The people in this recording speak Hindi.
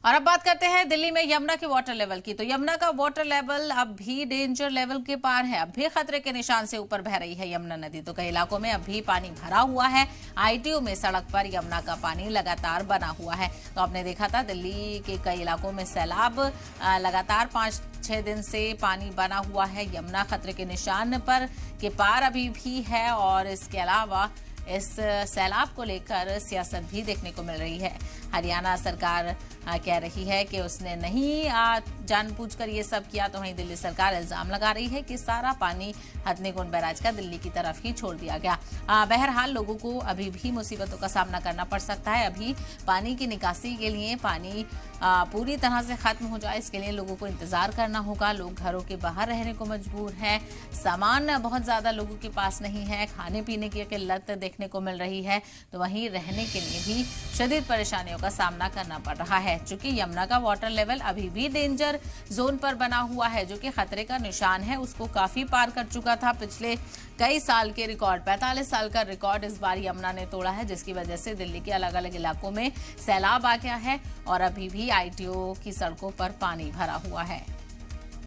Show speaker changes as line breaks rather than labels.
और अब बात करते हैं दिल्ली में यमुना के वाटर लेवल की। तो यमुना का वाटर लेवल अब भी डेंजर लेवल के पार है। अब भी खतरे के निशान से ऊपर बह रही है यमुना नदी। तो कई इलाकों में अब भी पानी भरा हुआ है। आईटीओ में सड़क पर यमुना का पानी लगातार बना हुआ है। तो आपने देखा था दिल्ली के कई इलाकों में सैलाब लगातार 5-6 दिन से पानी बना हुआ है। यमुना खतरे के निशान पर के पार अभी भी है और इसके अलावा इस सैलाब को लेकर सियासत भी देखने को मिल रही है। हरियाणा सरकार कह रही है कि उसने नहीं जानबूझकर ये सब किया, तो वहीं दिल्ली सरकार इल्जाम लगा रही है कि सारा पानी हथनीकुंड बैराज का दिल्ली की तरफ ही छोड़ दिया गया। बहरहाल लोगों को अभी भी मुसीबतों का सामना करना पड़ सकता है। अभी पानी की निकासी के लिए पानी पूरी तरह से खत्म हो जाए, इसके लिए लोगों को इंतजार करना होगा। लोग घरों के बाहर रहने को मजबूर हैं। सामान बहुत ज्यादा लोगों के पास नहीं है। खाने पीने की किल्लत देखने को मिल रही है। तो वहीं रहने के लिए भी शदीद परेशानियों का सामना करना पड़ रहा है। चूंकि यमुना का वाटर लेवल अभी भी डेंजर जोन पर बना हुआ है, जो कि खतरे का निशान है, उसको काफी पार कर चुका था। पिछले कई साल के रिकॉर्ड 45 साल का रिकॉर्ड इस बार यमुना ने तोड़ा है, जिसकी वजह से दिल्ली के अलग अलग इलाकों में सैलाब आ गया है और अभी भी आईटीओ की सड़कों पर पानी भरा हुआ है।